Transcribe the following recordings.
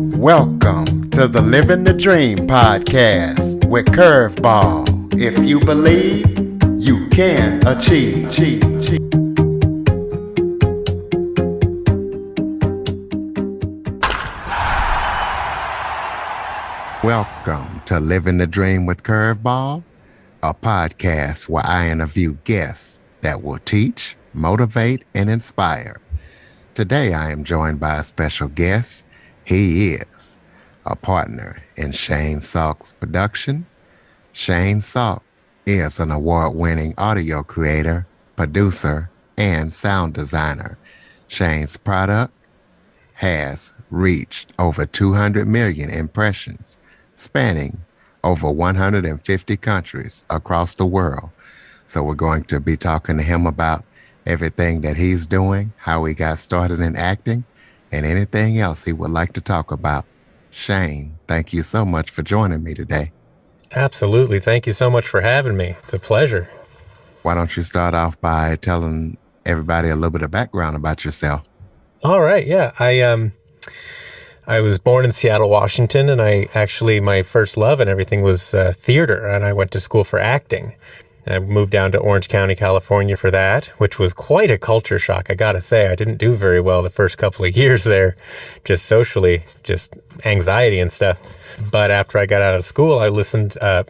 Welcome to the Living the Dream podcast with Curveball. If you believe, you can achieve. Welcome to Living the Dream with Curveball, a podcast where I interview guests that will teach, motivate, and inspire. Today I am joined by a special guest. He is a partner in Shane Salk's production. Shane Salk is an award-winning audio creator, producer, and sound designer. Shane's product has reached over 200 million impressions, spanning over 150 countries across the world. So we're going to be talking to him about everything that he's doing, how he got started in acting, and anything else he would like to talk about. Shane, thank you so much for joining me today. Absolutely. Thank you so much for having me. It's a pleasure. Why don't you start off by telling everybody a little bit of background about yourself? All right. Yeah. I was born in Seattle, Washington, and my first love and everything was theater, and I went to school for acting. I moved down to Orange County, California for that, which was quite a culture shock. I gotta say, I didn't do very well the first couple of years there, just socially, just anxiety and stuff. But after I got out of school,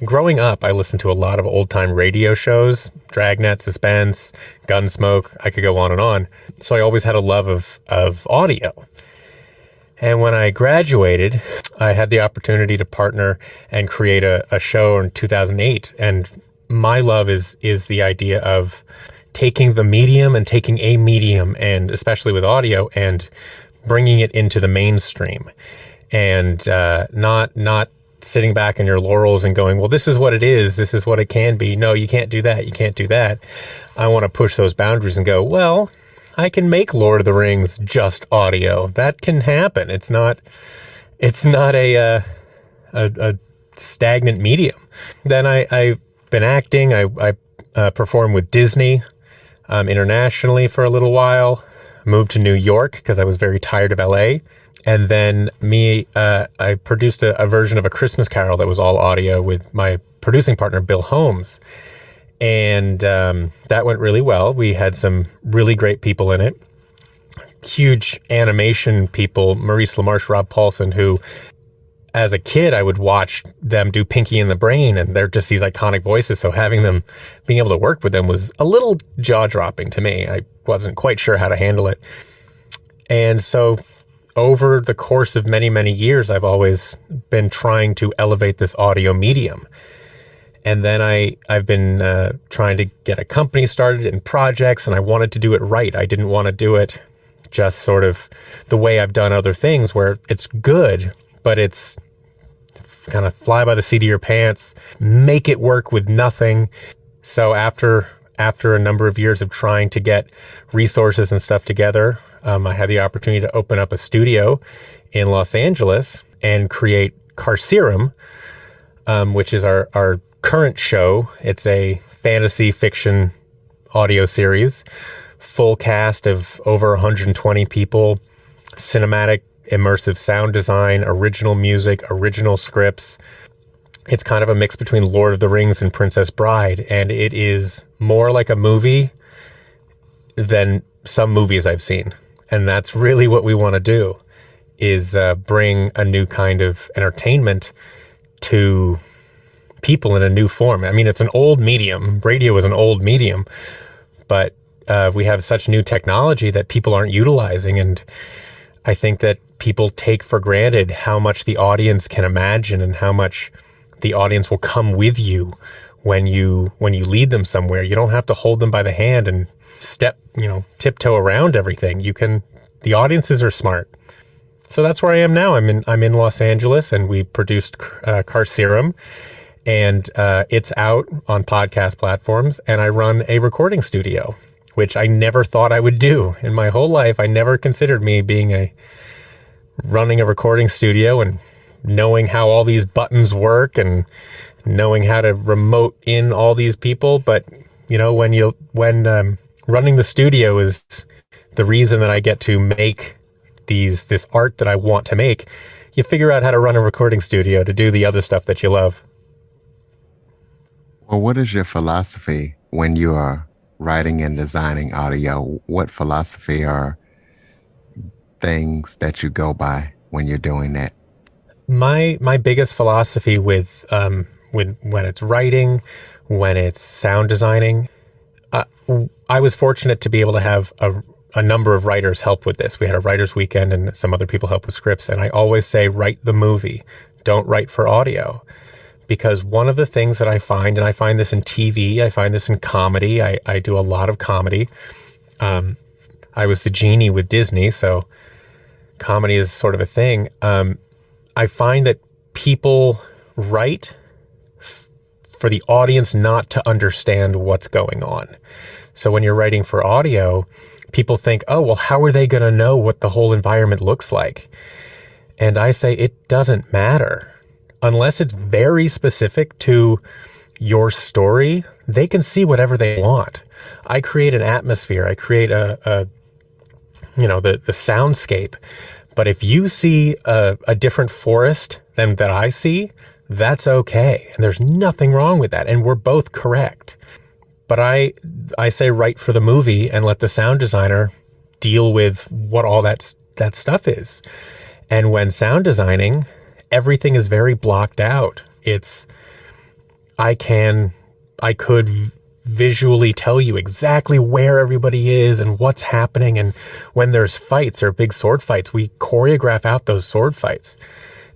growing up, I listened to a lot of old time radio shows, Dragnet, Suspense, Gunsmoke. I could go on and on. So I always had a love of audio. And when I graduated, I had the opportunity to partner and create a show in 2008. And my love is the idea of taking the medium and taking a medium, and especially with audio, and bringing it into the mainstream, and not sitting back in your laurels and going, well, this is what it is. This is what it can be. No, you can't do that. You can't do that. I want to push those boundaries and go, well, I can make Lord of the Rings just audio. That can happen. It's not a stagnant medium. Then I've been acting. I performed with Disney internationally for a little while. Moved to New York because I was very tired of LA. And then I produced a version of A Christmas Carol that was all audio with my producing partner, Bill Holmes. And that went really well. We had some really great people in it. Huge animation people, Maurice LaMarche, Rob Paulson, who as a kid, I would watch them do Pinky and the Brain, and they're just these iconic voices. So being able to work with them was a little jaw-dropping to me. I wasn't quite sure how to handle it. And so over the course of many, many years, I've always been trying to elevate this audio medium. And then I've been trying to get a company started in projects, and I wanted to do it right. I didn't want to do it just sort of the way I've done other things where it's good, but it's kind of fly by the seat of your pants, make it work with nothing. So after a number of years of trying to get resources and stuff together, I had the opportunity to open up a studio in Los Angeles and create Carcerem, which is our current show. It's a fantasy fiction audio series, full cast of over 120 people, cinematic immersive sound design, original music, original scripts. It's kind of a mix between Lord of the Rings and Princess Bride, and it is more like a movie than some movies I've seen. And that's really what we want to do, is bring a new kind of entertainment to people in a new form. I mean, it's an old medium. Radio is an old medium, but we have such new technology that people aren't utilizing. And I think that people take for granted how much the audience can imagine and how much the audience will come with you when you lead them somewhere. You don't have to hold them by the hand and tiptoe around everything. The audiences are smart. So that's where I am now. I'm in Los Angeles, and we produced Carcerem, and it's out on podcast platforms, and I run a recording studio, which I never thought I would do in my whole life. I never considered me running a recording studio and knowing how all these buttons work and knowing how to remote in all these people. But when running the studio is the reason that I get to make this art that I want to make, you figure out how to run a recording studio to do the other stuff that you love. Well, what is your philosophy when you are writing and designing audio? What philosophy or things that you go by when you're doing that? My biggest philosophy with when it's writing, when it's sound designing, uh, I was fortunate to be able to have a number of writers help with this. We had a writers weekend and some other people help with scripts. And I always say, write the movie, don't write for audio. Because one of the things that I find, and I find this in TV, I find this in comedy. I do a lot of comedy. I was the genie with Disney, so comedy is sort of a thing. I find that people write for the audience not to understand what's going on. So when you're writing for audio, people think, oh, well, how are they going to know what the whole environment looks like? And I say it doesn't matter. Unless it's very specific to your story, they can see whatever they want. I create an atmosphere. I create the soundscape. But if you see a different forest than that I see, that's okay. And there's nothing wrong with that. And we're both correct. But I say write for the movie and let the sound designer deal with what all that stuff is. And when sound designing, everything is very blocked out. I could visually tell you exactly where everybody is and what's happening. And when there's fights, there are big sword fights, we choreograph out those sword fights.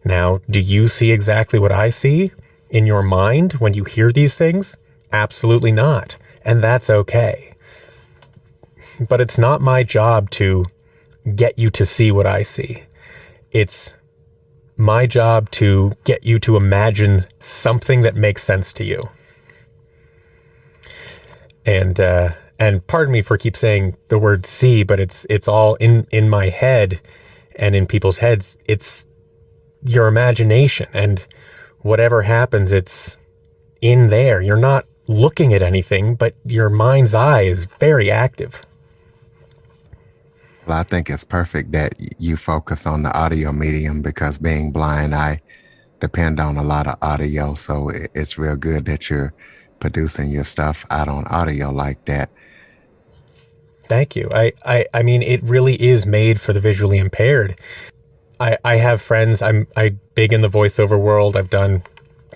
Now, do you see exactly what I see in your mind when you hear these things? Absolutely not. And that's okay. But it's not my job to get you to see what I see. It's my job to get you to imagine something that makes sense to you. And pardon me for keep saying the word see, but it's all in my head and in people's heads. It's your imagination, and whatever happens, it's in there. You're not looking at anything, but your mind's eye is very active. Well, I think it's perfect that you focus on the audio medium because being blind, I depend on a lot of audio. So it's real good that you're producing your stuff out on audio like that. Thank you. I mean, it really is made for the visually impaired. I have friends. I big in the voiceover world. I've done,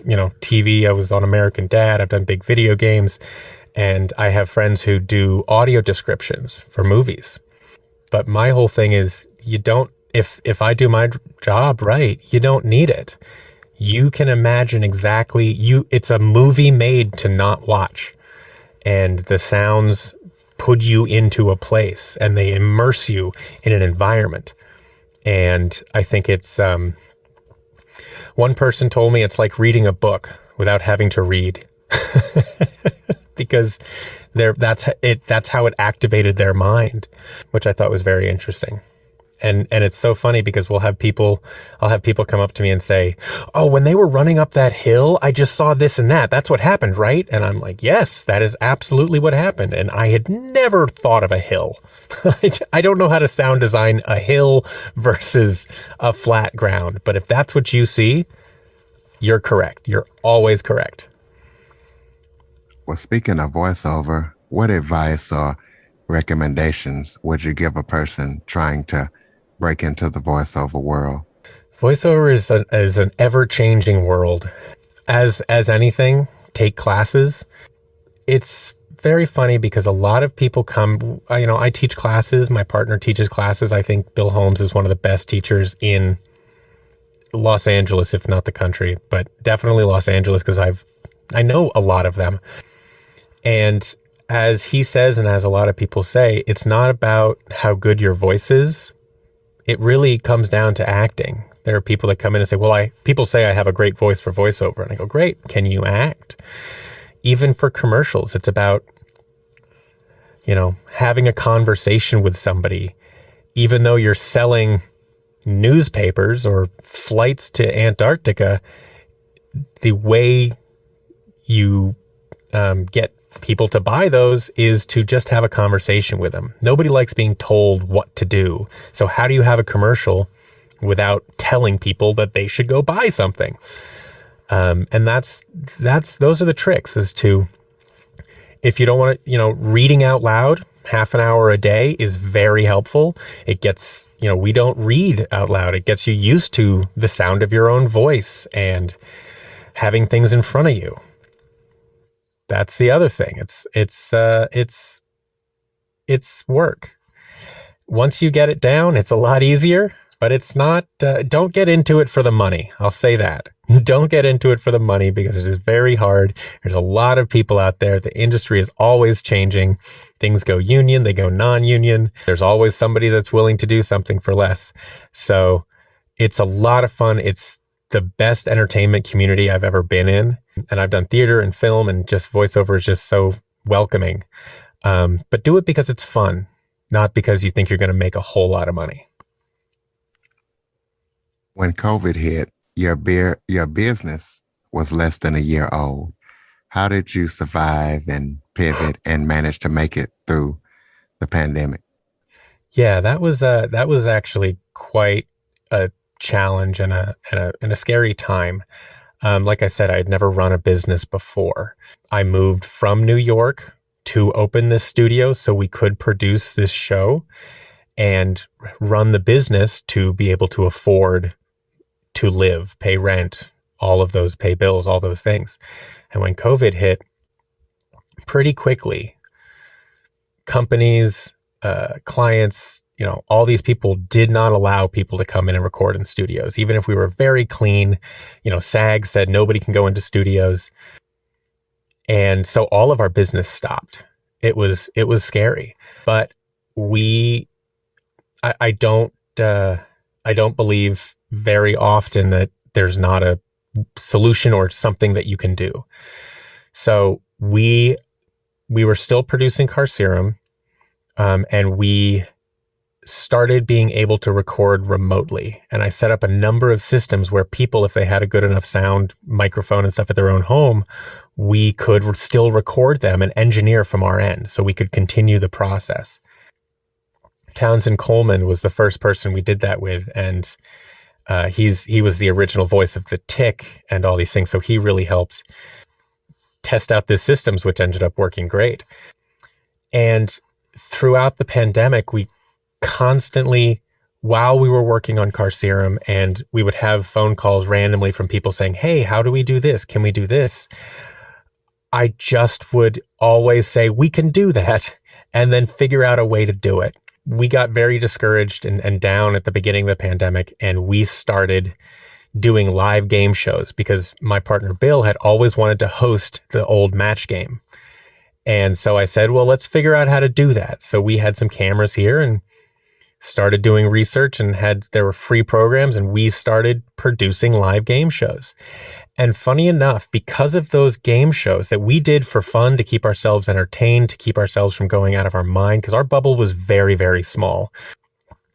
TV. I was on American Dad. I've done big video games, and I have friends who do audio descriptions for movies. But my whole thing is, if I do my job right, you don't need it. You can imagine exactly, it's a movie made to not watch. And the sounds put you into a place and they immerse you in an environment. And I think it's, one person told me it's like reading a book without having to read. Because that's how it activated their mind, which I thought was very interesting. And it's so funny because I'll have people come up to me and say, oh, when they were running up that hill, I just saw this and that. That's what happened, right? And I'm like, yes, that is absolutely what happened. And I had never thought of a hill. I don't know how to sound design a hill versus a flat ground. But if that's what you see, you're correct. You're always correct. Well, speaking of voiceover, what advice or recommendations would you give a person trying to break into the voiceover world? Voiceover is an ever-changing world. As anything, take classes. It's very funny because a lot of people come, I teach classes. My partner teaches classes. I think Bill Holmes is one of the best teachers in Los Angeles, if not the country, but definitely Los Angeles because I know a lot of them. And as he says, and as a lot of people say, it's not about how good your voice is. It really comes down to acting. There are people that come in and say, well, people say I have a great voice for voiceover. And I go, great. Can you act? Even for commercials, it's about, having a conversation with somebody, even though you're selling newspapers or flights to Antarctica, the way you get people to buy those is to just have a conversation with them. Nobody likes being told what to do. So how do you have a commercial without telling people that they should go buy something. And those are the tricks, is to, if you don't want to, reading out loud, half an hour a day is very helpful. It gets, we don't read out loud. It gets you used to the sound of your own voice and having things in front of you. That's the other thing. It's work. Once you get it down, it's a lot easier, but it's not, don't get into it for the money. I'll say that. Don't get into it for the money, because it is very hard. There's a lot of people out there. The industry is always changing. Things go union, they go non-union. There's always somebody that's willing to do something for less. So it's a lot of fun. It's the best entertainment community I've ever been in. And I've done theater and film, and just voiceover is just so welcoming. But do it because it's fun, not because you think you're going to make a whole lot of money. When COVID hit, your business was less than a year old. How did you survive and pivot and manage to make it through the pandemic? Yeah, that was actually quite a challenge and a scary time. Like I said, I had never run a business before. I moved from New York to open this studio so we could produce this show and run the business to be able to afford to live, pay rent, all of those, pay bills, all those things. And when COVID hit, pretty quickly, companies, clients, all these people did not allow people to come in and record in studios. Even if we were very clean, SAG said nobody can go into studios. And so all of our business stopped. It was scary, but I don't believe very often that there's not a solution or something that you can do. So we were still producing Carcerem, and we started being able to record remotely. And I set up a number of systems where people, if they had a good enough sound microphone and stuff at their own home, we could still record them and engineer from our end, so we could continue the process. Townsend Coleman was the first person we did that with, and he was the original voice of the Tick and all these things. So he really helped test out these systems, which ended up working great. And throughout the pandemic, we constantly, while we were working on Carcerem, and we would have phone calls randomly from people saying, "Hey, how do we do this? Can we do this?" I just would always say, "We can do that," and then figure out a way to do it. We got very discouraged and down at the beginning of the pandemic, and we started doing live game shows because my partner Bill had always wanted to host the old match game. And so I said, well, let's figure out how to do that. So we had some cameras here and started doing research, and there were free programs, and we started producing live game shows. And funny enough, because of those game shows that we did for fun, to keep ourselves entertained, to keep ourselves from going out of our mind, because our bubble was very, very small.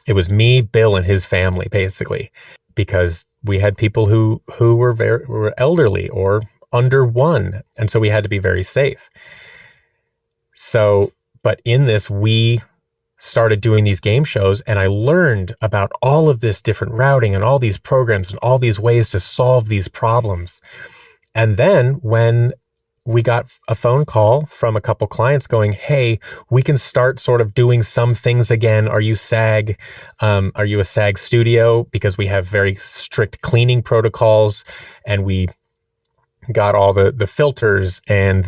It was me, Bill, and his family, basically, because we had people who were elderly or under one. And so we had to be very safe. So, but in this, we started doing these game shows, and I learned about all of this different routing and all these programs and all these ways to solve these problems. And then when we got a phone call from a couple clients going, "Hey, we can start sort of doing some things again. Are you SAG? Are you a SAG studio?" Because we have very strict cleaning protocols, and we got all the filters and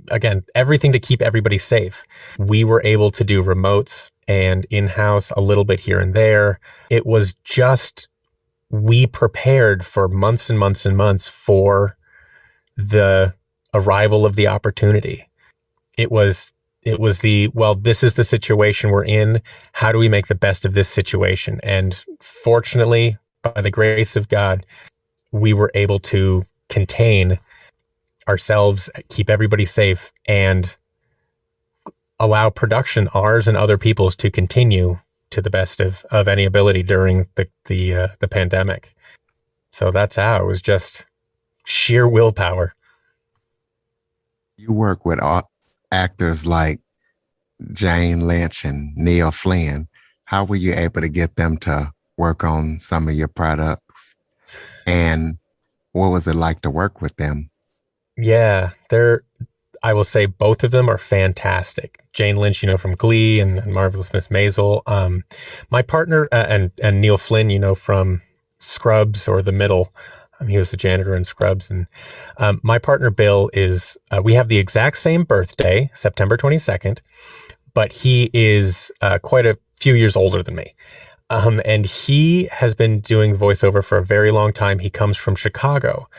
again, everything to keep everybody safe. We were able to do remotes and in-house a little bit here and there. It was just, we prepared for months and months and months for the arrival of the opportunity. It was well, this is the situation we're in. How do we make the best of this situation? And fortunately, by the grace of God, we were able to contain ourselves, keep everybody safe, and allow production, ours and other people's, to continue to the best of any ability during the pandemic. So that's how it was, just sheer willpower. You work with actors like Jane Lynch and Neil Flynn. How were you able to get them to work on some of your products? And what was it like to work with them? Yeah, I will say both of them are fantastic. Jane Lynch, from Glee and Marvelous Miss Maisel. My partner and Neil Flynn, from Scrubs or The Middle. He was the janitor in Scrubs, and my partner Bill is. We have the exact same birthday, September 22nd, but he is quite a few years older than me. And he has been doing voiceover for a very long time. He comes from Chicago.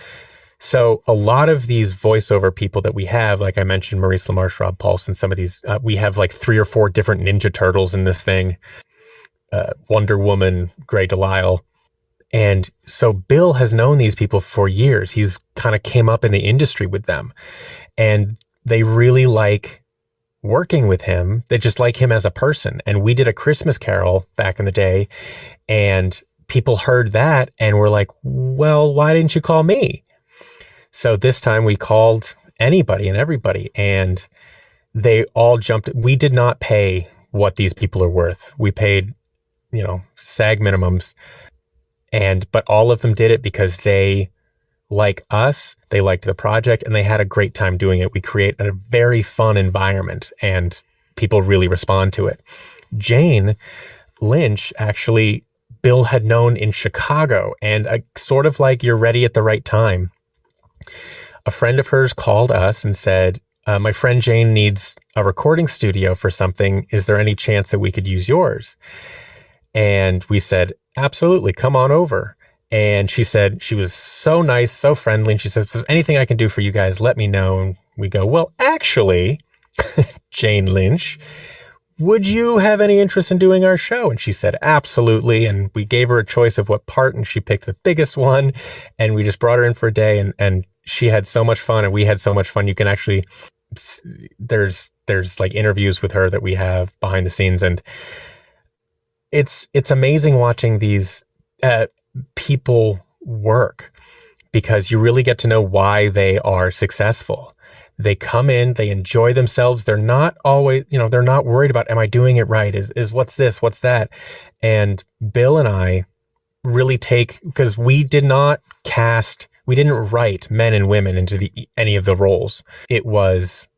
So a lot of these voiceover people that we have, like I mentioned, Maurice LaMarche, Rob Paulson, some of these, we have like 3 or 4 different Ninja Turtles in this thing, Wonder Woman, Grey Delisle. And so Bill has known these people for years. He's kind of came up in the industry with them, and they really like working with him. They just like him as a person. And we did a Christmas Carol back in the day, and people heard that and were like, well, why didn't you call me? So this time we called anybody and everybody, and they all jumped. We did not pay what these people are worth. We paid, SAG minimums, but all of them did it because they like us, they liked the project, and they had a great time doing it. We create a very fun environment, and people really respond to it. Jane Lynch, actually, Bill had known in Chicago, and sort of like You're Ready at the Right Time. A friend of hers called us and said, my friend Jane needs a recording studio for something. Is there any chance that we could use yours? And we said, absolutely, come on over. And she said, she was so nice, so friendly. And she says, if there's anything I can do for you guys, let me know. And we go, well, actually, Jane Lynch, would you have any interest in doing our show? And she said, absolutely. And we gave her a choice of what part, and she picked the biggest one. And we just brought her in for a day, and she had so much fun, and we had so much fun. You can actually, there's like interviews with her that we have behind the scenes. And it's amazing watching these people work, because you really get to know why they are successful. They come in, they enjoy themselves. They're not always, they're not worried about, am I doing it right? Is what's this? What's that? And Bill and I really because we didn't write men and women into any of the roles. It was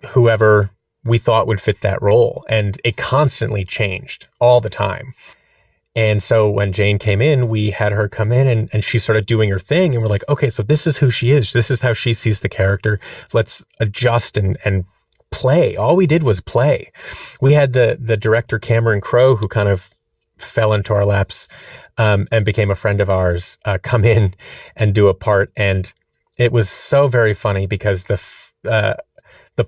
whoever we thought would fit that role. And it constantly changed all the time. And so when Jane came in, we had her come in, and she started doing her thing. And we're like, okay, so this is who she is. This is how she sees the character. Let's adjust and play. All we did was play. We had the director, Cameron Crowe, who kind of fell into our laps and became a friend of ours, come in and do a part. And it was so very funny, because the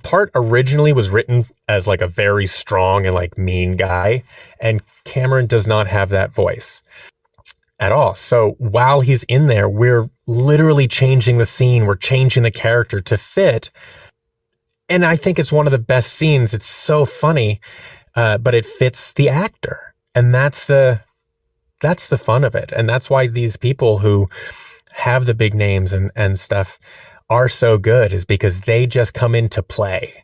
part originally was written as like a very strong and like mean guy, and Cameron does not have that voice at all. So while he's in there, we're literally changing the scene. We're changing the character to fit. And I think it's one of the best scenes. It's so funny, but it fits the actor. And that's the fun of it. And that's why these people who have the big names and stuff are so good, is because they just come in to play,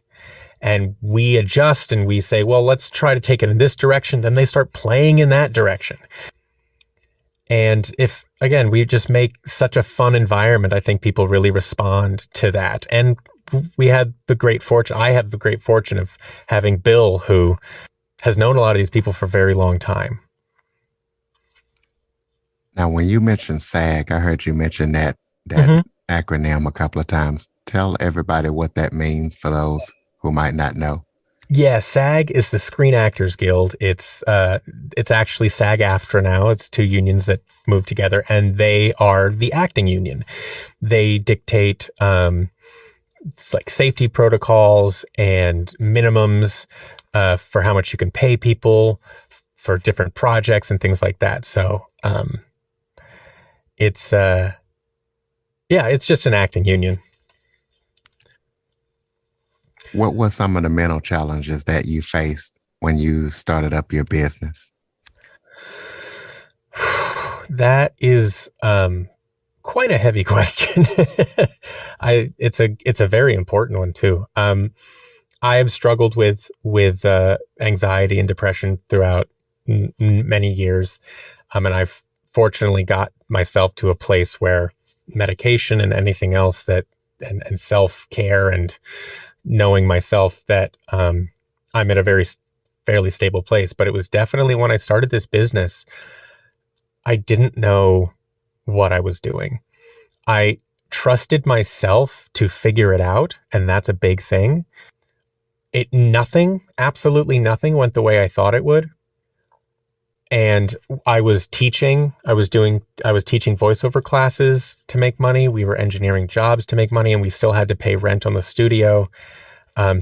and we adjust and we say, well, let's try to take it in this direction. Then they start playing in that direction. And if, again, we just make such a fun environment, I think people really respond to that. And I have the great fortune of having Bill, who has known a lot of these people for a very long time. Now, when you mentioned SAG, I heard you mention that Mm-hmm. acronym a couple of times. Tell everybody what that means for those who might not know. Yeah, SAG is the Screen Actors Guild. It's actually SAG-AFTRA now. It's 2 unions that move together, and they are the acting union. They dictate it's like safety protocols and minimums for how much you can pay people for different projects and things like that. So it's just an acting union. What were some of the mental challenges that you faced when you started up your business? That is quite a heavy question. It's a very important one too. I have struggled with anxiety and depression throughout many years. And I've fortunately got myself to a place where medication and anything else that, and self-care and knowing myself that I'm at a fairly stable place. But it was definitely when I started this business, I didn't know what I was doing. I trusted myself to figure it out, and that's a big thing. Absolutely nothing went the way I thought it would. And I was teaching voiceover classes to make money. We were engineering jobs to make money, and we still had to pay rent on the studio.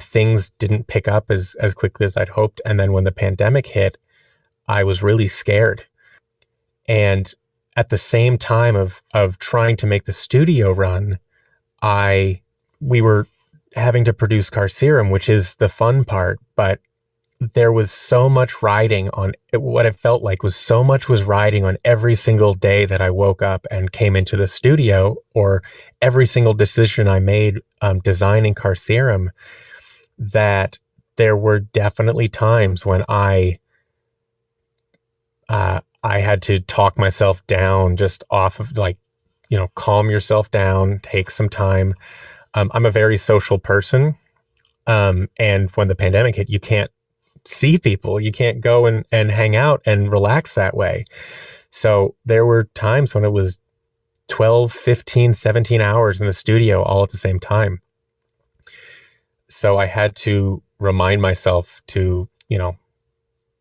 Things didn't pick up as quickly as I'd hoped. And then when the pandemic hit, I was really scared. And at the same time of trying to make the studio run, we were having to produce Carcerem, which is the fun part, but there was so much riding on what it felt like was so much was riding on every single day that I woke up and came into the studio, or every single decision I made designing Carcerem, that there were definitely times when I had to talk myself down, just off of calm yourself down, take some time. I'm a very social person. And when the pandemic hit, you can't see people. You can't go and hang out and relax that way. So there were times when it was 12, 15, 17 hours in the studio all at the same time. So I had to remind myself to,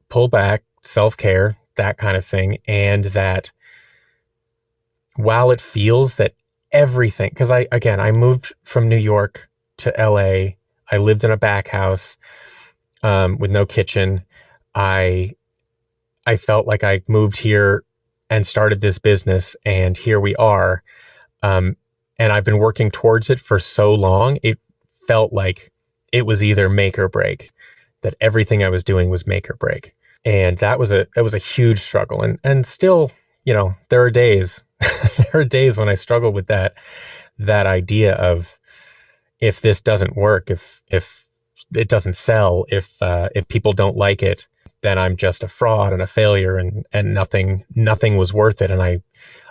pull back, self-care, that kind of thing. And that while it feels that everything, because I moved from New York to LA. I lived in a back house with no kitchen. I felt like I moved here and started this business, and here we are. And I've been working towards it for so long. It felt like it was either make or break, that everything I was doing was make or break. And that was a huge struggle. And still, there are days, there are days when I struggle with that idea of, if this doesn't work, if it doesn't sell, if people don't like it, then I'm just a fraud and a failure, and nothing was worth it. And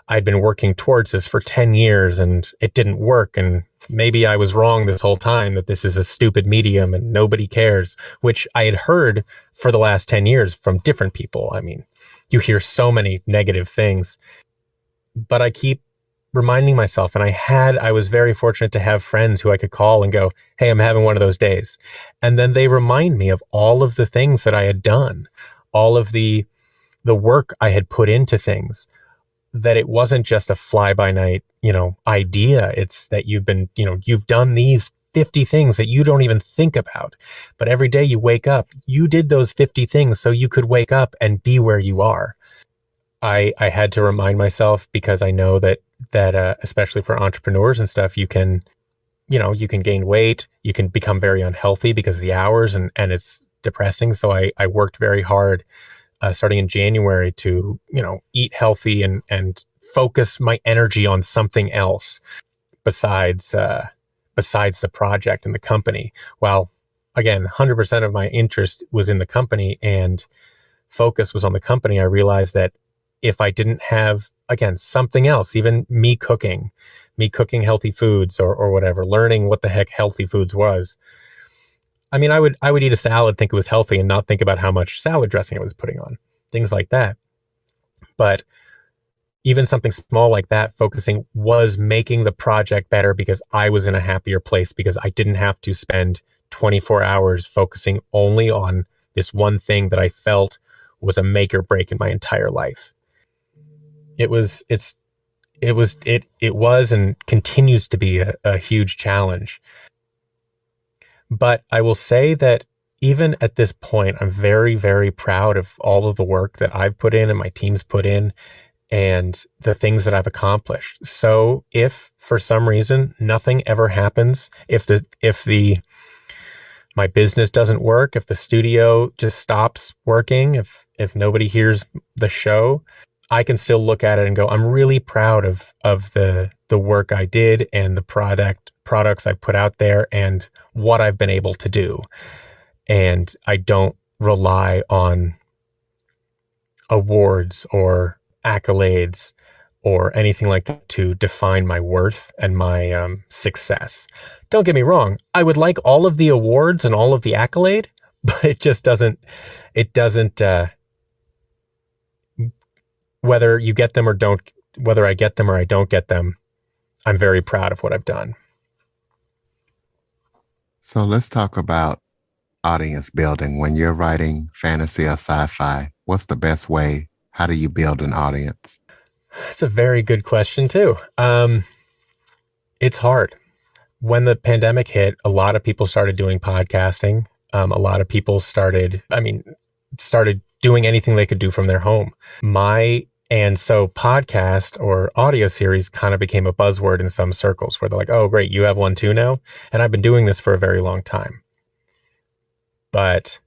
I'd been working towards this for 10 years and it didn't work. And maybe I was wrong this whole time, that this is a stupid medium and nobody cares, which I had heard for the last 10 years from different people. I mean, you hear so many negative things, but I keep reminding myself, and I was very fortunate to have friends who I could call and go, hey, I'm having one of those days. And then they remind me of all of the things that I had done, all of the work I had put into things, that it wasn't just a fly by night, idea. It's that you've done these 50 things that you don't even think about. But every day you wake up, you did those 50 things so you could wake up and be where you are. I had to remind myself, because I know that especially for entrepreneurs and stuff, you can gain weight, you can become very unhealthy because of the hours, and it's depressing. So I worked very hard starting in January to, eat healthy and focus my energy on something else besides the project and the company. While again, 100% of my interest was in the company and focus was on the company, I realized that if I didn't have, again, something else, even me cooking healthy foods or whatever, learning what the heck healthy foods was. I mean, I would eat a salad, think it was healthy, and not think about how much salad dressing I was putting on, things like that. But even something small like that, focusing, was making the project better, because I was in a happier place, because I didn't have to spend 24 hours focusing only on this one thing that I felt was a make or break in my entire life. It was and continues to be a huge challenge. But I will say that even at this point, I'm very, very proud of all of the work that I've put in and my team's put in, and the things that I've accomplished. So if for some reason nothing ever happens, if my business doesn't work, if the studio just stops working, if nobody hears the show, I can still look at it and go, I'm really proud of the work I did and the products I put out there and what I've been able to do. And I don't rely on awards or accolades or anything like that to define my worth and my success. Don't get me wrong. I would like all of the awards and all of the accolade, but it just doesn't, it doesn't, whether you get them or don't, whether I get them or I don't get them, I'm very proud of what I've done. So let's talk about audience building. When you're writing fantasy or sci-fi, what's the best way? How do you build an audience? It's a very good question too. It's hard. When the pandemic hit, a lot of people started doing podcasting. A lot of people started doing anything they could do from their home. And so podcast or audio series kind of became a buzzword in some circles where they're like, oh, great, you have one too now. And I've been doing this for a very long time. But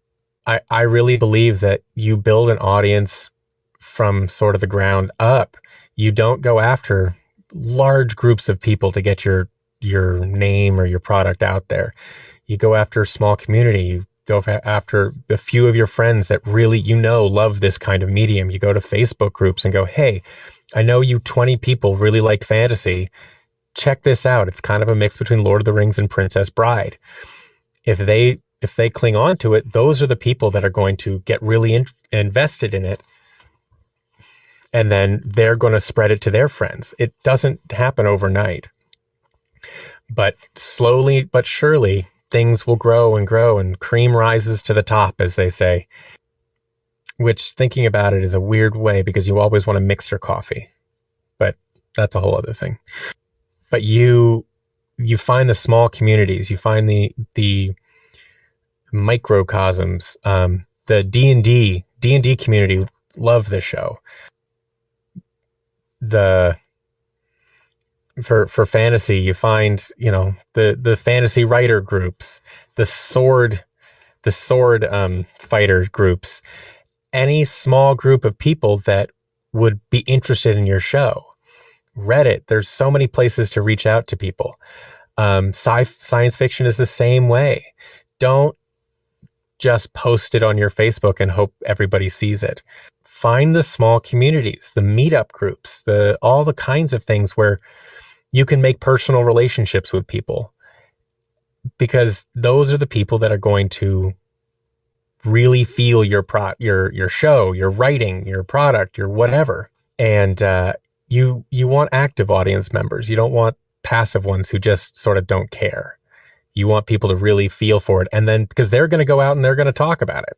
I really believe that you build an audience from sort of the ground up. You don't go after large groups of people to get your name or your product out there. You go after a small community. You go after a few of your friends that really, love this kind of medium. You go to Facebook groups and go, hey, I know you 20 people really like fantasy. Check this out. It's kind of a mix between Lord of the Rings and Princess Bride. If they cling on to it, those are the people that are going to get really invested in it. And then they're going to spread it to their friends. It doesn't happen overnight. But slowly but surely, things will grow and cream rises to the top, as they say. Which, thinking about it, is a weird way because you always want to mix your coffee. But that's a whole other thing. But you find the small communities. You find the microcosms. The D&D community love this show. For fantasy, you find, the fantasy writer groups, the sword fighter groups, any small group of people that would be interested in your show. Reddit, there's so many places to reach out to people. Science fiction is the same way. Don't just post it on your Facebook and hope everybody sees it. Find the small communities, the meetup groups, all the kinds of things where you can make personal relationships with people, because those are the people that are going to really feel your show, your writing, your product, your whatever. And you want active audience members. You don't want passive ones who just sort of don't care. You want people to really feel for it. And then, because they're going to go out and they're going to talk about it.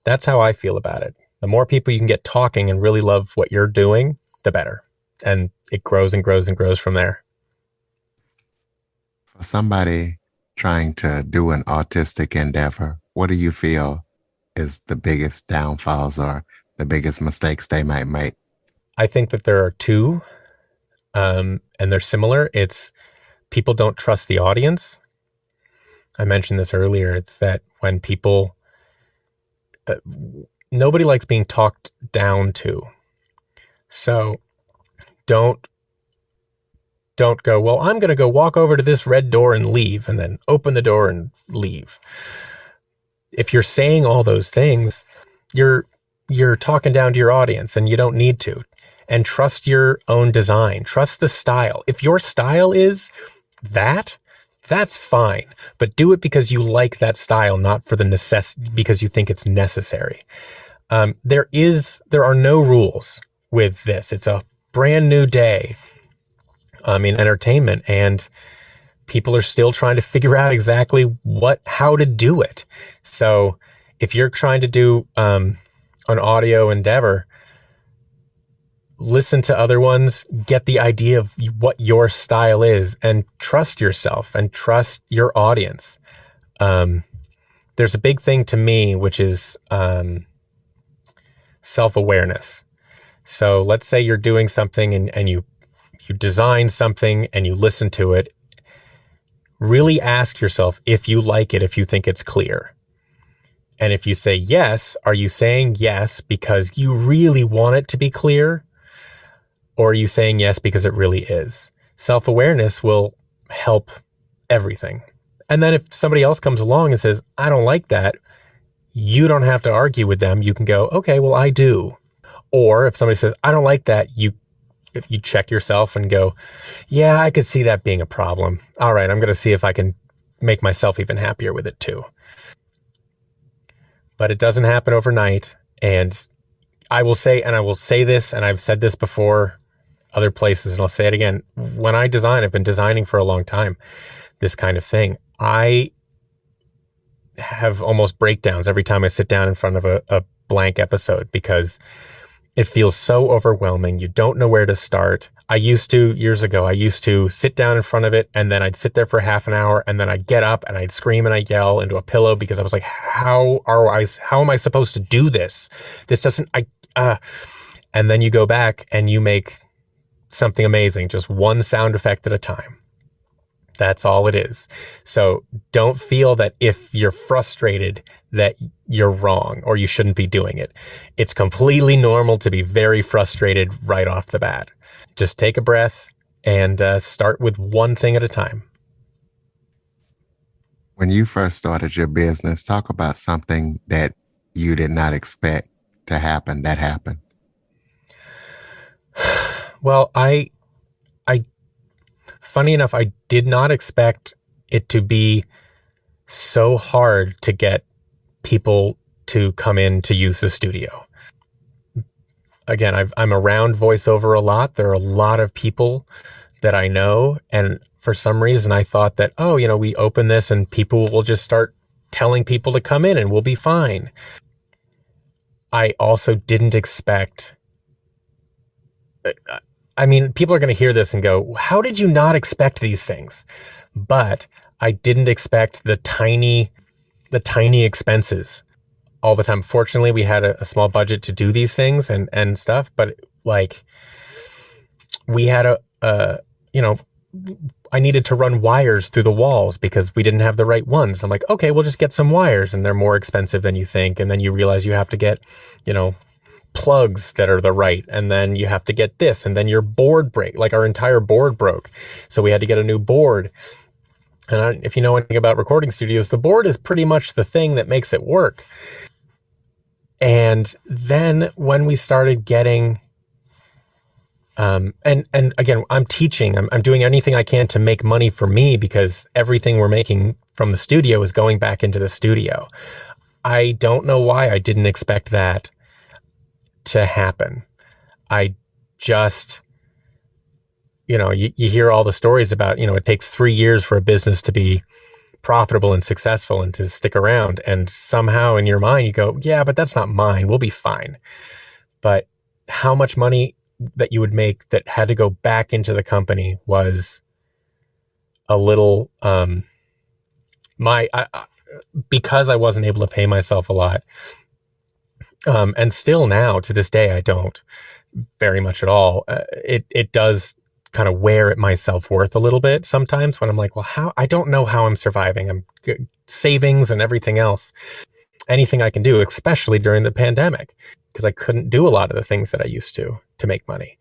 That's how I feel about it. The more people you can get talking and really love what you're doing, the better. And it grows and grows and grows from there. For somebody trying to do an artistic endeavor, what do you feel is the biggest downfalls or the biggest mistakes they might make? I think that there are two, and they're similar. It's people don't trust the audience. I mentioned this earlier. It's that when people, nobody likes being talked down to. So don't go, well, I'm going to go walk over to this red door and leave, and then open the door and leave. If you're saying all those things, you're talking down to your audience, and you don't need to. And trust your own design. Trust the style. If your style is that's fine. But do it because you like that style, not for because you think it's necessary. There are no rules with this. It's a brand new day in entertainment, and people are still trying to figure out exactly how to do it. So if you're trying to do an audio endeavor, listen to other ones, get the idea of what your style is, and trust yourself and trust your audience. There's a big thing to me, which is self-awareness. So let's say you're doing something and you design something and you listen to it. Really ask yourself if you like it, if you think it's clear. And if you say yes, are you saying yes because you really want it to be clear? Or are you saying yes because it really is? Self-awareness will help everything. And then if somebody else comes along and says, I don't like that, you don't have to argue with them. You can go, okay, well, I do. Or if somebody says, I don't like that, you check yourself and go, yeah, I could see that being a problem. All right, I'm going to see if I can make myself even happier with it too. But it doesn't happen overnight. And I will say this, and I've said this before other places, and I'll say it again. When I design, I've been designing for a long time, this kind of thing. I have almost breakdowns every time I sit down in front of a blank episode because it feels so overwhelming. You don't know where to start. Years ago, I used to sit down in front of it and then I'd sit there for half an hour and then I'd get up and I'd scream and I'd yell into a pillow because I was like, how am I supposed to do this? This doesn't, and then you go back and you make something amazing, just one sound effect at a time. That's all it is. So don't feel that if you're frustrated that you're wrong or you shouldn't be doing it. It's completely normal to be very frustrated right off the bat. Just take a breath and start with one thing at a time. When you first started your business, talk about something that you did not expect to happen that happened. Well, I, funny enough, I did not expect it to be so hard to get people to come in to use the studio. Again, I'm around voiceover a lot. There are a lot of people that I know. And for some reason, I thought that, oh, we open this and people will just start telling people to come in and we'll be fine. I also didn't expect. I mean, people are going to hear this and go, how did you not expect these things? But I didn't expect the tiny expenses all the time. Fortunately, we had a small budget to do these things and stuff, but like we had I needed to run wires through the walls because we didn't have the right ones. I'm like, okay, we'll just get some wires and they're more expensive than you think. And then you realize you have to get, plugs that are the right. And then you have to get this and then your board break, like our entire board broke. So we had to get a new board. And if you know anything about recording studios, the board is pretty much the thing that makes it work. And then when we started getting, and again, I'm teaching, I'm doing anything I can to make money for me because everything we're making from the studio is going back into the studio. I don't know why I didn't expect that to happen. I just, you hear all the stories about, it takes 3 years for a business to be profitable and successful and to stick around. And somehow in your mind, you go, yeah, but that's not mine. We'll be fine. But how much money that you would make that had to go back into the company was a little, because I wasn't able to pay myself a lot. And still now to this day, I don't very much at all. It does kind of wear at my self-worth a little bit sometimes when I'm like, well, I don't know how I'm surviving. I'm savings and everything else, anything I can do, especially during the pandemic, because I couldn't do a lot of the things that I used to make money.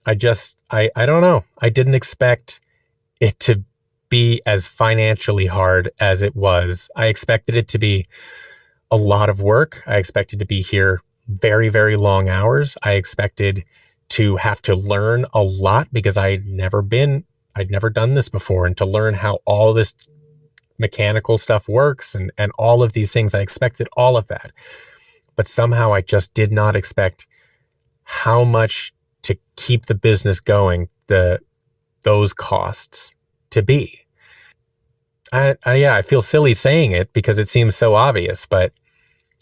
I don't know. I didn't expect it to be as financially hard as it was. I expected it to be a lot of work. I expected to be here very, very long hours. I expected to have to learn a lot because I'd never done this before, and to learn how all this mechanical stuff works and all of these things. I expected all of that, but somehow I just did not expect how much to keep the business going, those costs to be. I feel silly saying it because it seems so obvious, but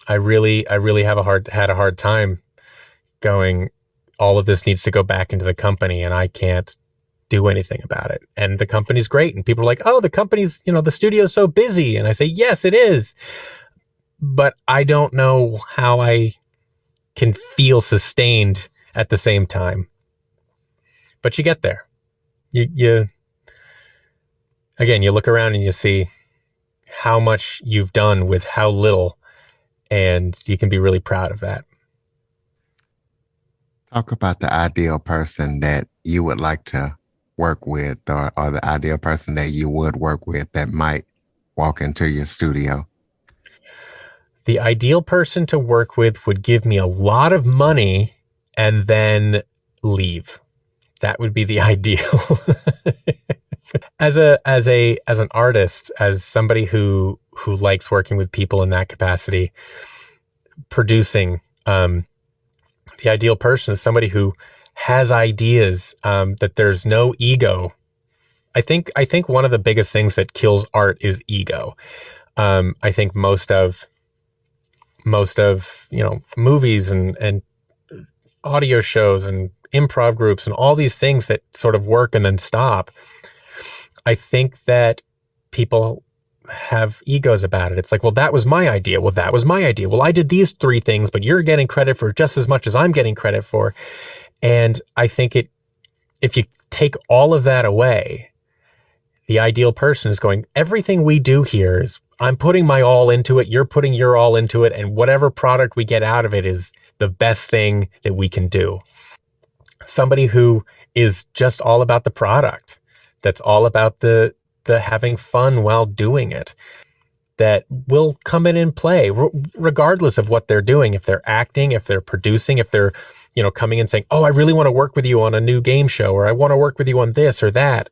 I really had a hard time going, all of this needs to go back into the company and I can't do anything about it. And the company's great. And people are like, oh, the company's, the studio's so busy. And I say, yes, it is. But I don't know how I can feel sustained at the same time. But you get there. You again, you look around and you see how much you've done with how little, and you can be really proud of that. Talk about the ideal person that you would like to work with, or the ideal person that you would work with that might walk into your studio. The ideal person to work with would give me a lot of money and then leave. That would be the ideal. As an artist, as somebody who likes working with people in that capacity, producing, the ideal person is somebody who has ideas, that there's no ego. I think one of the biggest things that kills art is ego. I think most of movies and audio shows and improv groups and all these things that sort of work and then stop. I think that people have egos about it. It's like, well, that was my idea. Well, that was my idea. Well, I did these three things, but you're getting credit for just as much as I'm getting credit for. And I think if you take all of that away, the ideal person is going, everything we do here is I'm putting my all into it. You're putting your all into it. And whatever product we get out of it is the best thing that we can do. Somebody who is just all about the product, that's all about the having fun while doing it, that will come in and play regardless of what they're doing. If they're acting, if they're producing, if they're, coming and saying, oh, I really want to work with you on a new game show, or I want to work with you on this or that.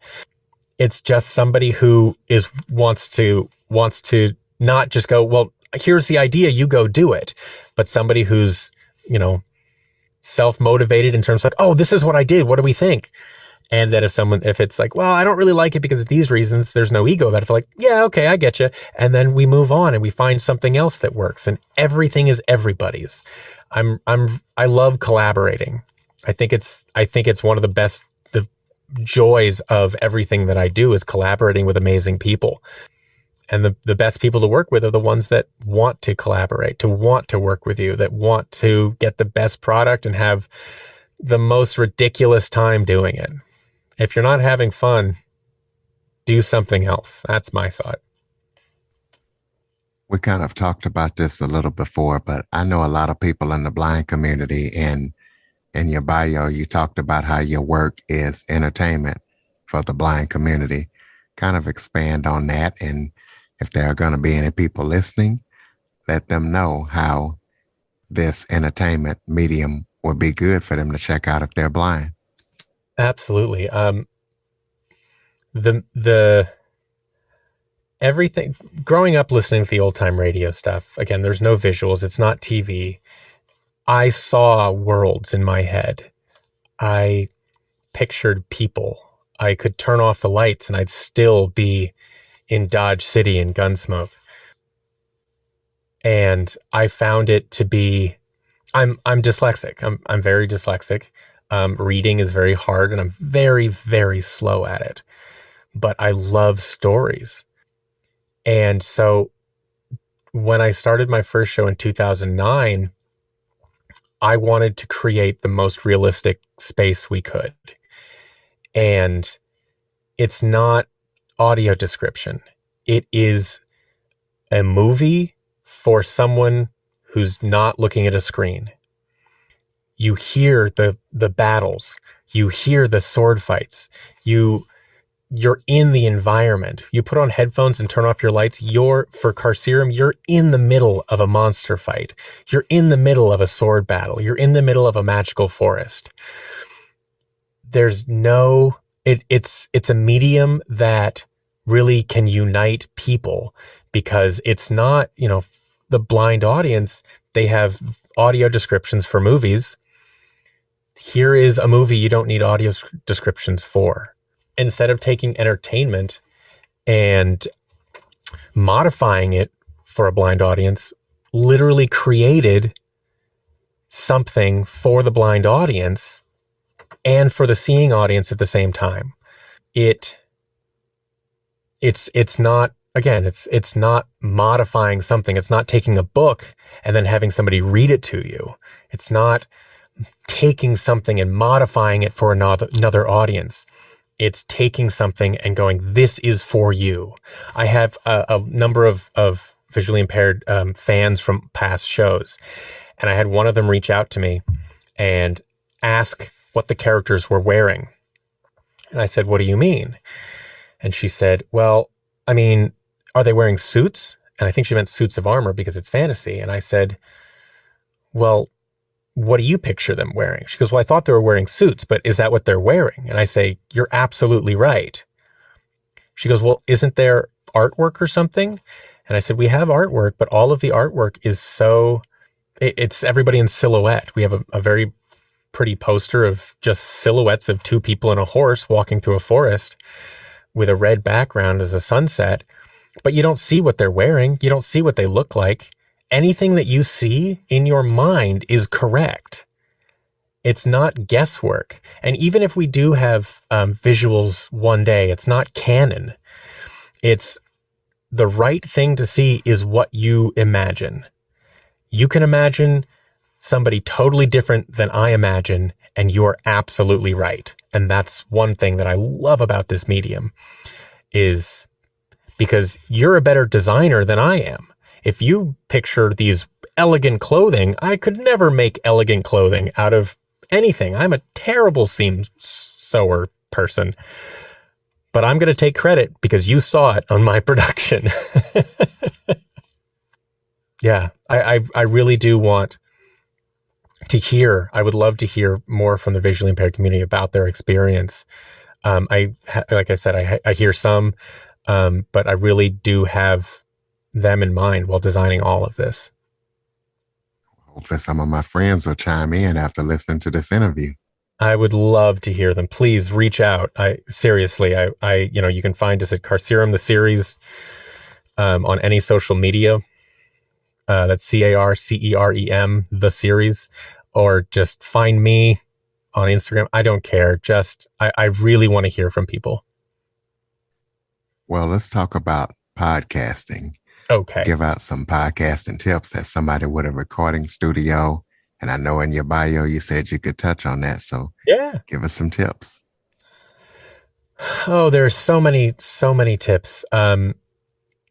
It's just somebody who wants to not just go, well, here's the idea, you go do it. But somebody who's, self-motivated in terms of like, oh, this is what I did. What do we think? And that if it's like, well, I don't really like it because of these reasons, there's no ego about it. They're like, yeah, okay, I get you. And then we move on and we find something else that works, and everything is everybody's. I love collaborating. I think it's one of the joys of everything that I do is collaborating with amazing people. And the best people to work with are the ones that want to collaborate, to want to work with you, that want to get the best product and have the most ridiculous time doing it. If you're not having fun, do something else. That's my thought. We kind of talked about this a little before, but I know a lot of people in the blind community, and in your bio, you talked about how your work is entertainment for the blind community. Kind of expand on that. And if there are going to be any people listening, let them know how this entertainment medium would be good for them to check out if they're blind. Absolutely. The everything growing up listening to the old time radio stuff, again, there's no visuals. It's not TV. I saw worlds in my head. I pictured people. I could turn off the lights and I'd still be in Dodge City in Gunsmoke. And I found it to be, I'm dyslexic. I'm very dyslexic. Reading is very hard and I'm very, very slow at it, but I love stories. And so when I started my first show in 2009, I wanted to create the most realistic space we could. And it's not audio description. It is a movie for someone who's not looking at a screen. You hear the battles. You hear the sword fights. You're in the environment. You put on headphones and turn off your lights. For Carcerem, you're in the middle of a monster fight. You're in the middle of a sword battle. You're in the middle of a magical forest. It's a medium that really can unite people, because it's not, the blind audience, they have audio descriptions for movies. Here is a movie you don't need audio descriptions for. Instead of taking entertainment and modifying it for a blind audience, literally created something for the blind audience and for the seeing audience at the same time. It's not, again, it's not modifying something. It's not taking a book and then having somebody read it to you. It's not taking something and modifying it for another audience. It's taking something and going, this is for you. I have a number of visually impaired fans from past shows, and I had one of them reach out to me and ask what the characters were wearing. And I said, what do you mean? And she said, well, I mean, are they wearing suits? And I think she meant suits of armor because it's fantasy. And I said, well, what do you picture them wearing? She goes, well, I thought they were wearing suits, but is that what they're wearing? And I say, you're absolutely right. She goes, well, isn't there artwork or something? And I said, we have artwork, but all of the artwork is it's everybody in silhouette. We have a very pretty poster of just silhouettes of two people and a horse walking through a forest with a red background as a sunset, but you don't see what they're wearing. You don't see what they look like. Anything that you see in your mind is correct. It's not guesswork. And even if we do have visuals one day, it's not canon. It's the right thing to see is what you imagine. You can imagine somebody totally different than I imagine, and you're absolutely right. And that's one thing that I love about this medium, is because you're a better designer than I am. If you picture these elegant clothing, I could never make elegant clothing out of anything. I'm a terrible seam sewer person, but I'm going to take credit because you saw it on my production. Yeah, I really do want to hear. I would love to hear more from the visually impaired community about their experience. Like I said, I hear some, but I really do have them in mind while designing all of this. Hopefully, some of my friends will chime in after listening to this interview. I would love to hear them. Please reach out. You can find us at Carcerem, the series, on any social media. That's CARCEREM, the series, or just find me on Instagram. I don't care. I really want to hear from people. Well, let's talk about podcasting. Okay. Give out some podcasting tips as somebody with a recording studio. And I know in your bio you said you could touch on that. So Yeah. give us some tips. Oh, there's so many tips.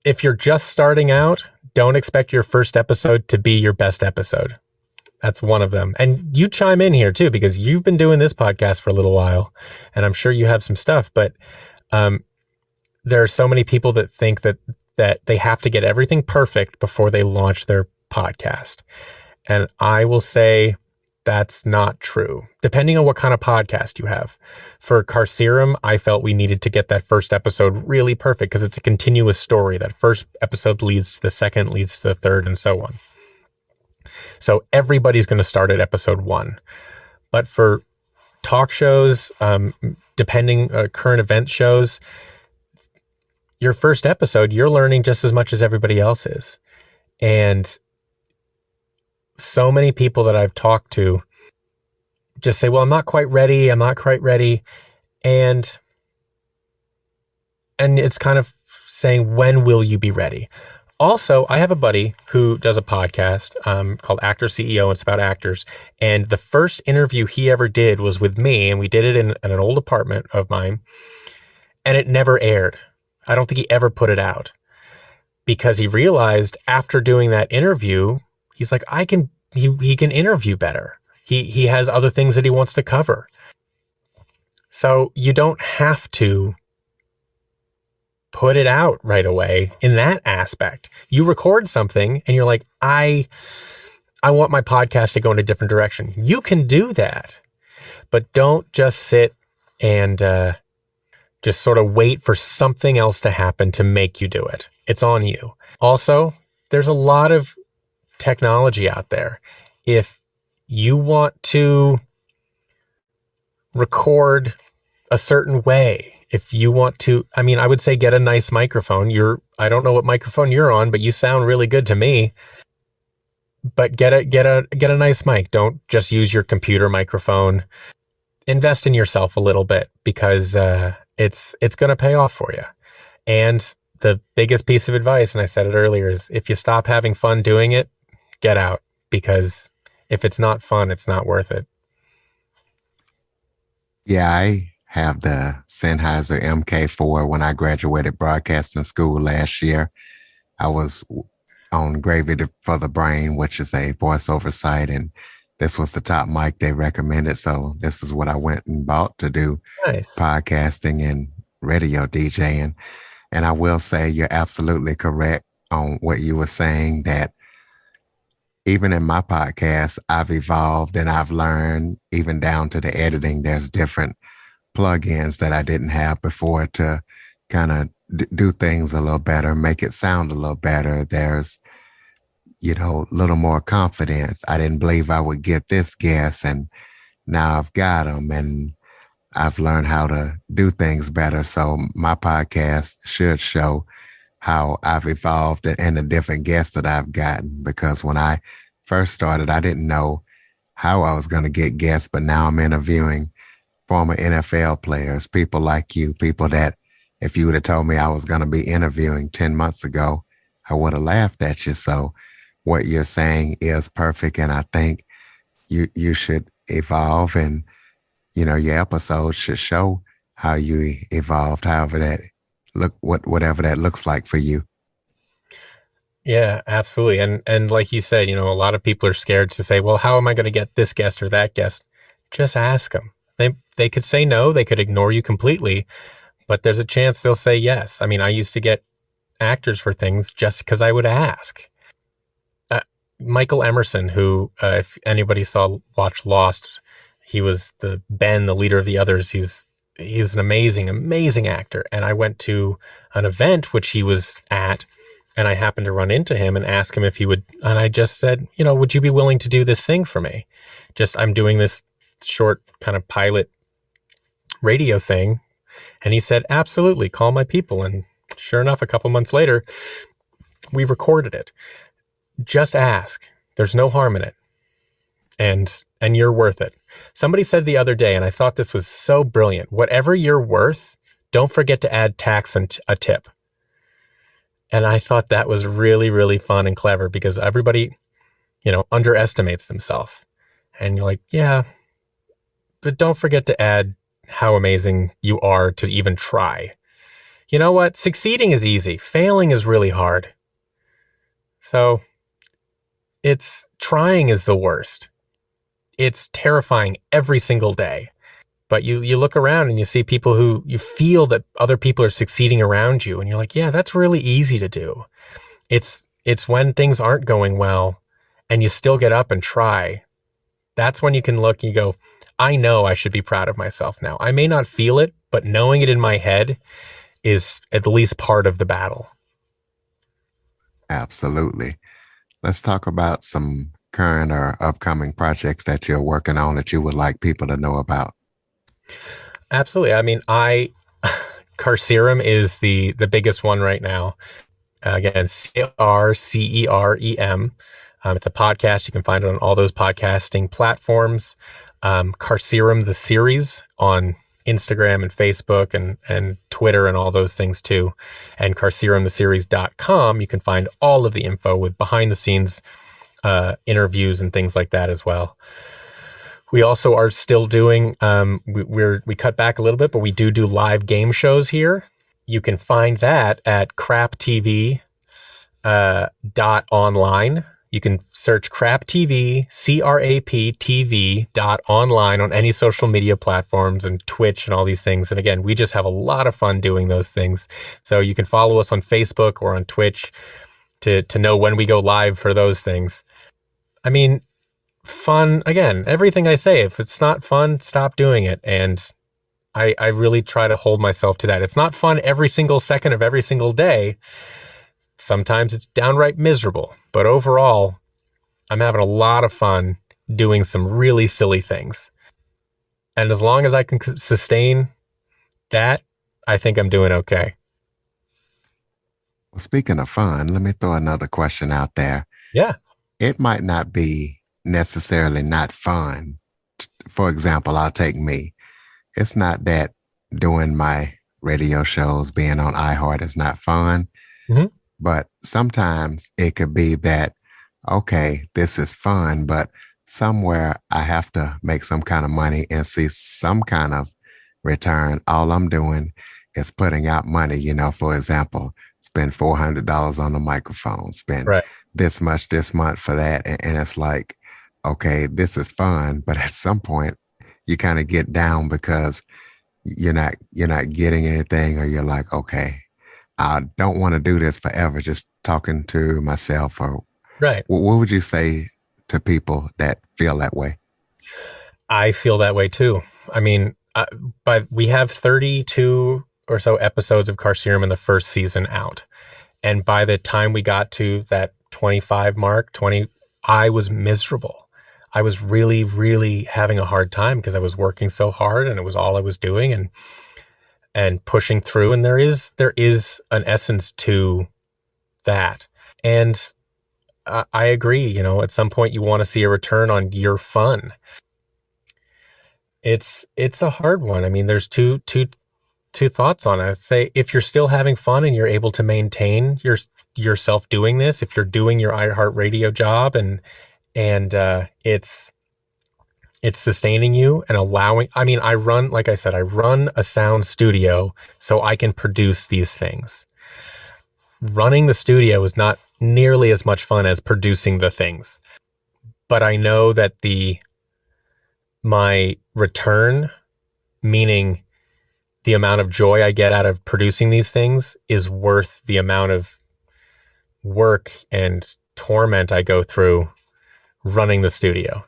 If you're just starting out, don't expect your first episode to be your best episode. That's one of them. And you chime in here too, because you've been doing this podcast for a little while, and I'm sure you have some stuff, but there are so many people that think that they have to get everything perfect before they launch their podcast. And I will say that's not true, depending on what kind of podcast you have. For Carcerem, I felt we needed to get that first episode really perfect because it's a continuous story. That first episode leads to the second, leads to the third, and so on. So everybody's going to start at episode 1. But for talk shows, depending current event shows, your first episode, you're learning just as much as everybody else is. And so many people that I've talked to just say, well, I'm not quite ready. And it's kind of saying, when will you be ready? Also, I have a buddy who does a podcast called Actor CEO. It's about actors. And the first interview he ever did was with me. And we did it in an old apartment of mine. And it never aired. I don't think he ever put it out, because he realized after doing that interview, he's like, he can interview better. He has other things that he wants to cover. So you don't have to put it out right away in that aspect. You record something and you're like, I want my podcast to go in a different direction. You can do that, but don't just sit and just sort of wait for something else to happen to make you do it. It's on you. Also, there's a lot of technology out there. If you want to record a certain way, if you want to, I would say get a nice microphone. I don't know what microphone you're on, but you sound really good to me. But get a nice mic. Don't just use your computer microphone. Invest in yourself a little bit, because it's going to pay off for you. And the biggest piece of advice, and I said it earlier, is if you stop having fun doing it, get out, because if it's not fun, it's not worth it. Yeah, I have the Sennheiser MK4. When I graduated broadcasting school last year, I was on Gravy for the Brain, which is a voiceover site, and this was the top mic they recommended. So this is what I went and bought to do Nice. podcasting and radio DJing. And I will say you're absolutely correct on what you were saying, that even in my podcast, I've evolved and I've learned, even down to the editing. There's different plugins that I didn't have before to kind of do things a little better, make it sound a little better. There's, a little more confidence. I didn't believe I would get this guest, and now I've got them, and I've learned how to do things better. So my podcast should show how I've evolved and the different guests that I've gotten. Because when I first started, I didn't know how I was going to get guests, but now I'm interviewing former NFL players, people like you, people that if you would have told me I was going to be interviewing 10 months ago, I would have laughed at you. So what you're saying is perfect. And I think you should evolve, and, your episodes should show how you evolved, however that whatever that looks like for you. Yeah, absolutely. And like you said, a lot of people are scared to say, well, how am I going to get this guest or that guest? Just ask them. They could say no, they could ignore you completely, but there's a chance they'll say yes. I mean, I used to get actors for things just because I would ask. Michael Emerson, who, if anybody watched Lost, he was the leader of the others. He's an amazing, amazing actor. And I went to an event which he was at, and I happened to run into him and ask him if he would. And I just said, would you be willing to do this thing for me? I'm doing this short kind of pilot radio thing. And he said, absolutely, call my people. And sure enough, a couple months later, we recorded it. Just ask. There's no harm in it. And you're worth it. Somebody said the other day, and I thought this was so brilliant, whatever you're worth, don't forget to add tax and a tip. And I thought that was really, really fun and clever, because everybody, underestimates themselves. And you're like, yeah, but don't forget to add how amazing you are to even try. You know what? Succeeding is easy. Failing is really hard. So trying is the worst. It's terrifying every single day. But you look around and you see people who you feel that other people are succeeding around you. And you're like, yeah, that's really easy to do. It's when things aren't going well and you still get up and try. That's when you can look and you go, I know I should be proud of myself now. I may not feel it, but knowing it in my head is at least part of the battle. Absolutely. Let's talk about some current or upcoming projects that you're working on that you would like people to know about. Absolutely. I mean, Carcerem is the biggest one right now. Again, CRCEREM. It's a podcast. You can find it on all those podcasting platforms. Carcerem, the series, on Instagram and Facebook and Twitter and all those things too. And carceremtheseries.com, you can find all of the info with behind the scenes interviews and things like that as well. We also are still doing, we cut back a little bit, but we do live game shows here. You can find that at craptv.online. You can search Crap TV, CRAPTV.online on any social media platforms and Twitch and all these things. And again, we just have a lot of fun doing those things. So you can follow us on Facebook or on Twitch to know when we go live for those things. I mean, fun, again, everything I say, if it's not fun, stop doing it. And I really try to hold myself to that. It's not fun every single second of every single day. Sometimes it's downright miserable, but overall, I'm having a lot of fun doing some really silly things. And as long as I can sustain that, I think I'm doing okay. Well, speaking of fun, let me throw another question out there. Yeah. It might not be necessarily not fun. For example, I'll take me. It's not that doing my radio shows, being on iHeart is not fun. Mm-hmm. But sometimes it could be that, okay, this is fun, but somewhere I have to make some kind of money and see some kind of return. All I'm doing is putting out money, for example, spend $400 on the microphone, spend this much this month for that. And it's like, okay, this is fun. But at some point you kind of get down because you're not getting anything, or you're like, okay, I don't want to do this forever, just talking to myself. Or right. What would you say to people that feel that way? I feel that way too. I mean, but we have 32 or so episodes of Carcerem in the first season out. And by the time we got to that 25 mark, 20, I was miserable. I was really, really having a hard time because I was working so hard and it was all I was doing and pushing through. And there is an essence to that. And I agree, at some point you want to see a return on your fun. It's a hard one. I mean, there's two thoughts on it. I'd say if you're still having fun and you're able to maintain yourself doing this, if you're doing your iHeartRadio job and it's sustaining you and allowing, I mean, like I said, I run a sound studio so I can produce these things. Running the studio is not nearly as much fun as producing the things, but I know that my return, meaning the amount of joy I get out of producing these things, is worth the amount of work and torment I go through running the studio.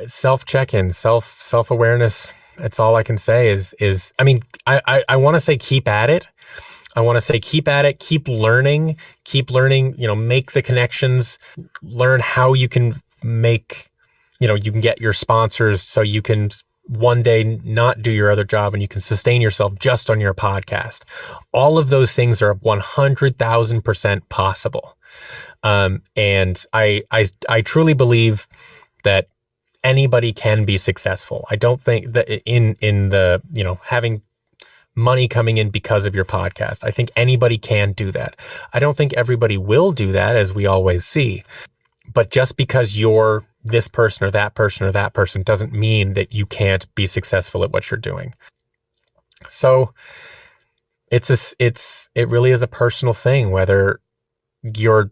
Self-check-in, self-awareness. That's all I can say is, I mean, I want to say keep at it. I want to say keep at it, keep learning, make the connections, learn how you can make, you can get your sponsors so you can one day not do your other job and you can sustain yourself just on your podcast. All of those things are 100,000% possible. And I truly believe that anybody can be successful. I don't think that in the, having money coming in because of your podcast, I think anybody can do that. I don't think everybody will do that, as we always see. But just because you're this person or that person or that person doesn't mean that you can't be successful at what you're doing. So it really is a personal thing, whether you're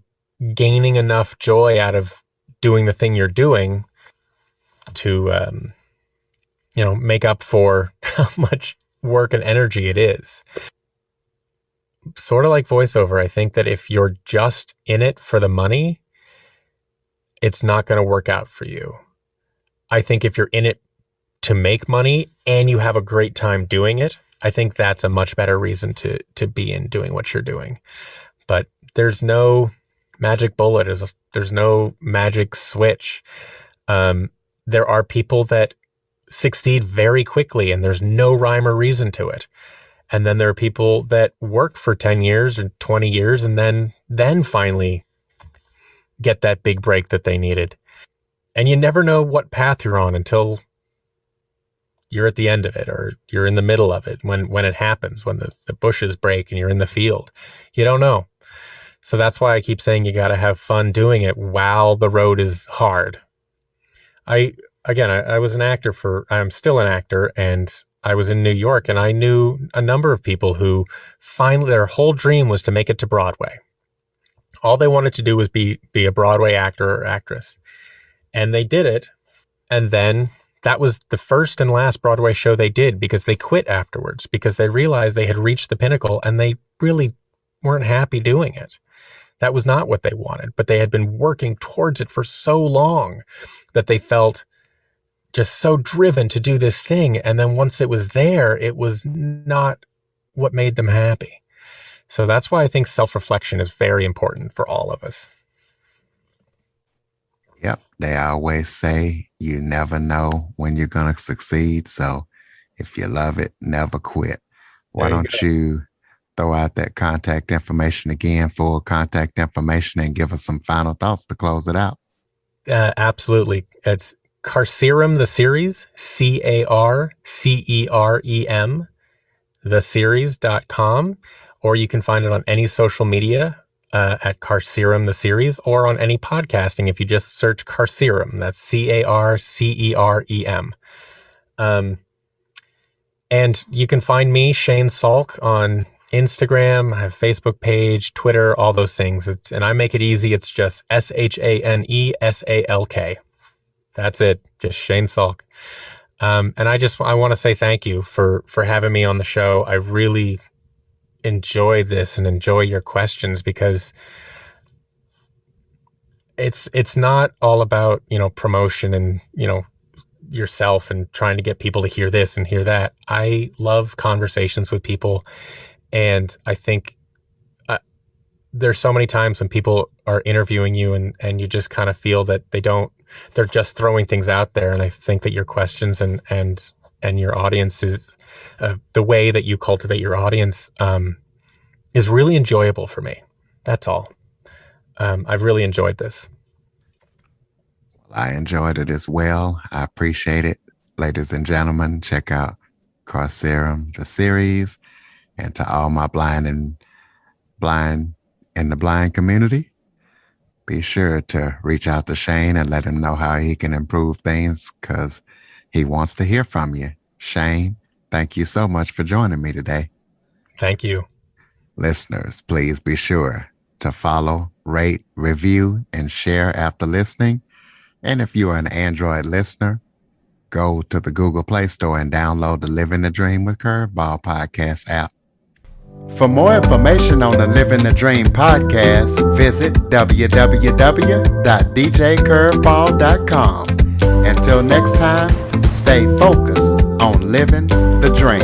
gaining enough joy out of doing the thing you're doing to, make up for how much work and energy it is. Sort of like voiceover, I think that if you're just in it for the money, it's not going to work out for you. I think if you're in it to make money and you have a great time doing it, I think that's a much better reason to be in doing what you're doing. But there's no magic bullet. There's no magic switch. There are people that succeed very quickly and there's no rhyme or reason to it. And then there are people that work for 10 years or 20 years and then finally get that big break that they needed. And you never know what path you're on until you're at the end of it or you're in the middle of it. When it happens, when the bushes break and you're in the field, you don't know. So that's why I keep saying you got to have fun doing it while the road is hard. I was an actor I'm still an actor, and I was in New York, and I knew a number of people who finally their whole dream was to make it to Broadway. All they wanted to do was be a Broadway actor or actress. And they did it. And then that was the first and last Broadway show they did because they quit afterwards because they realized they had reached the pinnacle and they really weren't happy doing it. That was not what they wanted, but they had been working towards it for so long that they felt just so driven to do this thing. And then once it was there, it was not what made them happy. So that's why I think self-reflection is very important for all of us. Yep. They always say you never know when you're going to succeed. So if you love it, never quit. Why don't you throw out that contact information again, full contact information, and give us some final thoughts to close it out? Absolutely. It's Carcerem, the series, CARCEREM, theseries.com, or you can find it on any social media at Carcerem, the series, or on any podcasting if you just search Carcerem. That's CARCEREM. And you can find me, Shane Salk, on Instagram. I have Facebook page, Twitter, all those things. And I make it easy. It's just ShaneSalk. That's it. Just Shane Salk. And I want to say thank you for having me on the show. I really enjoy this and enjoy your questions because it's not all about, promotion and, yourself and trying to get people to hear this and hear that. I love conversations with people. And I think there's so many times when people are interviewing you and you just kind of feel that they're just throwing things out there. And I think that your questions and your audience is the way that you cultivate your audience is really enjoyable for me. That's all. I've really enjoyed this. I enjoyed it as well. I appreciate it. Ladies and gentlemen, check out Carcerem, the series, and to all my blind in the blind community, be sure to reach out to Shane and let him know how he can improve things, because he wants to hear from you. Shane, thank you so much for joining me today. Thank you. Listeners, please be sure to follow, rate, review, and share after listening. And if you are an Android listener, go to the Google Play Store and download the Living the Dream with Curveball podcast app. For more information on the Living the Dream podcast, visit www.djcurveball.com. Until next time, stay focused on living the dream.